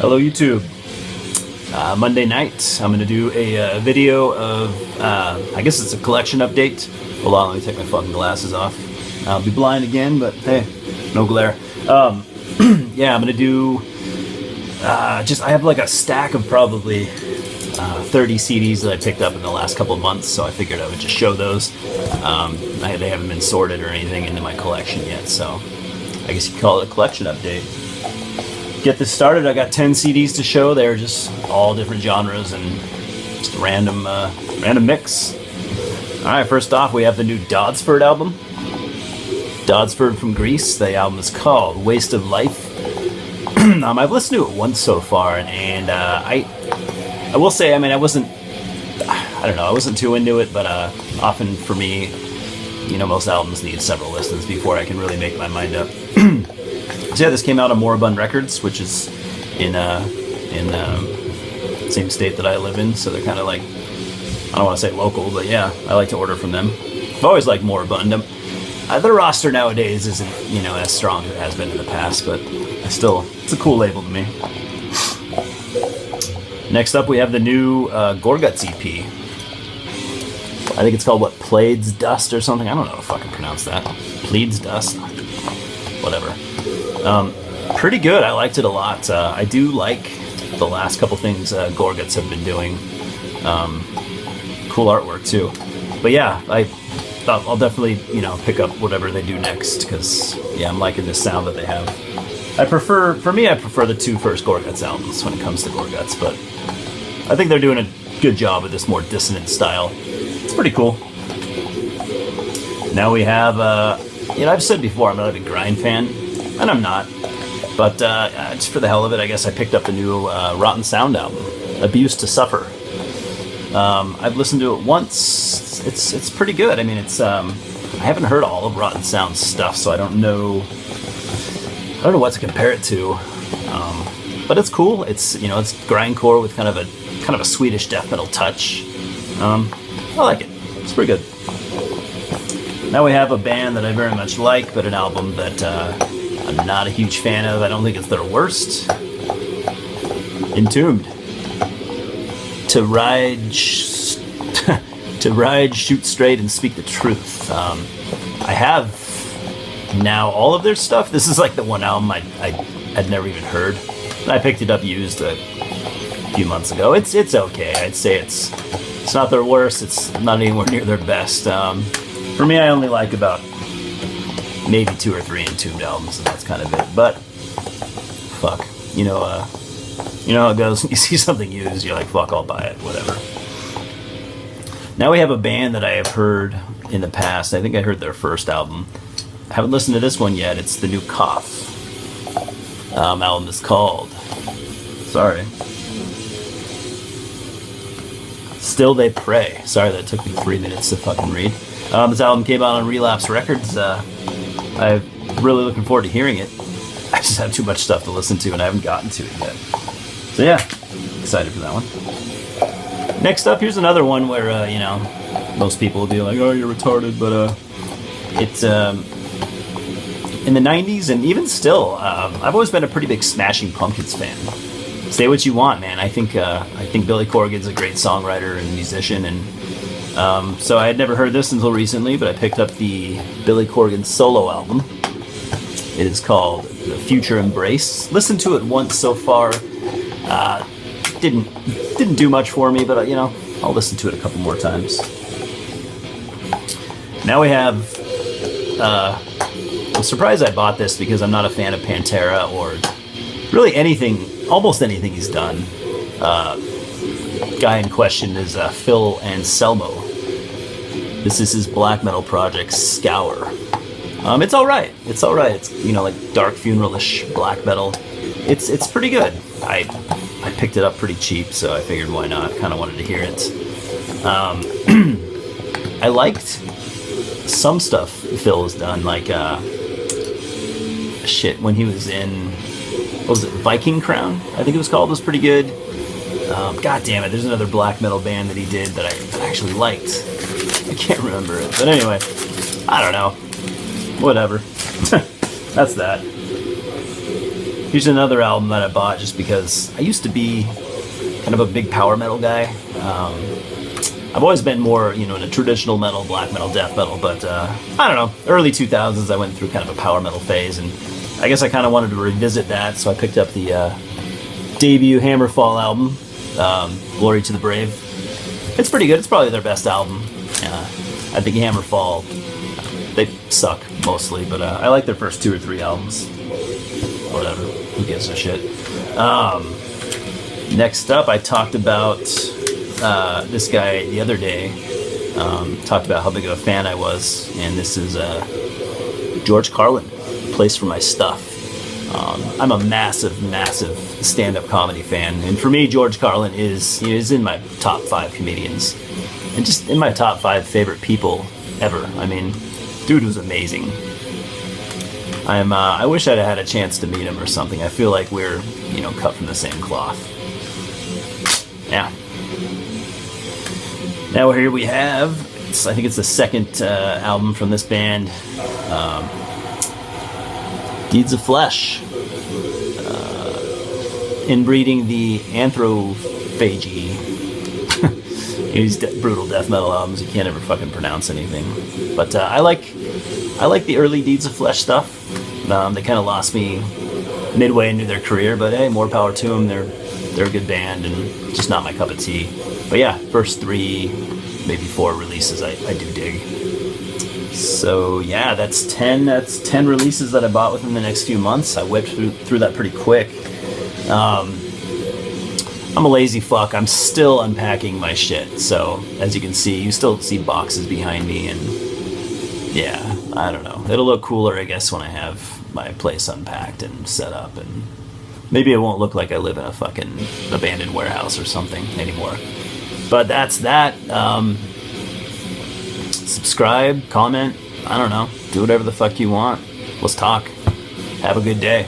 Hello YouTube. Monday night, I'm going to do a video of, I guess it's a collection update. Hold on, let me take my fucking glasses off. I'll be blind again, but hey, no glare. Yeah, I'm going to do, I have like a stack of probably 30 CDs that I picked up in the last couple of months, so I figured I would just show those. They haven't been sorted or anything into my collection yet, so I guess you could call it a collection update. Get this started, I got 10 CDs to show. They're just all different genres and just a random mix. Alright, first off we have the new Dodsford album. Dodsford from Greece. The album is called Waste of Life. I've listened to it once so far, and I will say, I mean, I wasn't too into it, but often for me, you know, most albums need several listens before I can really make my mind up. So yeah, this came out on Moribund Records, which is in the same state that I live in, so they're kind of like, I don't want to say local, but yeah, I like to order from them. I've always liked Moribund. Their roster nowadays isn't, you know, as strong as it has been in the past, but it's a cool label to me. Next up, we have the new Gorguts EP. I think it's called, what, Plaid's Dust or something? I don't know how to fucking pronounce that. Plaid's Dust? Whatever. Pretty good. I liked it a lot. I do like the last couple things Gorguts have been doing. Cool artwork too. But yeah, I'll definitely, you know, pick up whatever they do next, because yeah, I'm liking this sound that they have. I prefer the two first Gorguts albums when it comes to Gorguts, but I think they're doing a good job with this more dissonant style. It's pretty cool. Now we have, you know, I've said before I'm not a big grind fan, and I'm not, but just for the hell of it, I guess I picked up the new Rotten Sound album, Abuse to Suffer. I've listened to it once. It's pretty good. I mean, I haven't heard all of Rotten Sound's stuff, so I don't know what to compare it to. But it's cool. It's, you know, it's grindcore with kind of a Swedish death metal touch. I like it. It's pretty good. Now we have a band that I very much like, but an album that I'm not a huge fan of. I don't think it's their worst. Entombed. To ride, shoot straight, and speak the truth. I have now all of their stuff. This is like the one album I'd never even heard. I picked it up used a few months ago. It's okay. I'd say it's not their worst. It's not anywhere near their best. For me, I only like about maybe 2 or 3 Entombed albums, and that's kind of it. But fuck, you know how it goes. When you see something used, you're like, fuck, I'll buy it, whatever. Now we have a band that I have heard in the past. I think I heard their first album. I haven't listened to this one yet. It's the new Cough. Album is called, sorry, Still They Pray. Sorry that took me 3 minutes to fucking read. This album came out on Relapse Records. I'm really looking forward to hearing it. I just have too much stuff to listen to and I haven't gotten to it yet. So yeah, excited for that one. Next up, here's another one where, you know, most people will be like, oh, you're retarded, but it's in the 90s, and even still, I've always been a pretty big Smashing Pumpkins fan. Say what you want, man. I think Billy Corgan's a great songwriter and musician, and so I had never heard this until recently, but I picked up the Billy Corgan solo album. It is called The Future Embrace. Listened to it once so far. Didn't do much for me, but you know, I'll listen to it a couple more times. Now we have, I'm surprised I bought this because I'm not a fan of Pantera or really anything, almost anything he's done. Guy in question is Phil Anselmo. This is his black metal project, Scour. It's alright. It's, you know, like dark funeral-ish black metal. It's pretty good. I picked it up pretty cheap, so I figured why not. Kind of wanted to hear it. I liked some stuff Phil has done, like shit, when he was in, what was it, Viking Crown, I think it was called, was pretty good. God damn it, there's another black metal band that he did that I actually liked. I can't remember it, but anyway, I don't know. Whatever. That's that. Here's another album that I bought just because I used to be kind of a big power metal guy. I've always been more, in a traditional metal, black metal, death metal, but I don't know. Early 2000s, I went through kind of a power metal phase, and I guess I kind of wanted to revisit that, so I picked up the debut Hammerfall album, Glory to the Brave. It's pretty good. It's probably their best album. I think Hammerfall, they suck mostly, but I like their first 2 or 3 albums. Whatever. Who gives a shit? Next up, I talked about this guy the other day. Talked about how big of a fan I was, and this is George Carlin, Place for My Stuff. I'm a massive stand-up comedy fan, and for me, George Carlin is in my top 5 comedians, and just in my top 5 favorite people ever. I mean, dude was amazing. I wish I'd had a chance to meet him or something. I feel like we're, cut from the same cloth. Yeah. Now here we have, I think it's the second album from this band, Deeds of Flesh. Inbreeding the Anthrophagy. These brutal death metal albums, you can't ever fucking pronounce anything. But I like the early Deeds of Flesh stuff. They kind of lost me midway into their career, but hey, more power to them. They're a good band and just not my cup of tea. But yeah, first 3, maybe 4 releases I do dig. So yeah, that's 10 releases that I bought within the next few months. I whipped through that pretty quick. I'm a lazy fuck. I'm still unpacking my shit. So as you can see, you still see boxes behind me, and yeah, I don't know. It'll look cooler, I guess, when I have my place unpacked and set up, and maybe it won't look like I live in a fucking abandoned warehouse or something anymore. But that's that. Subscribe, comment, I don't know. Do whatever the fuck you want. Let's talk. Have a good day.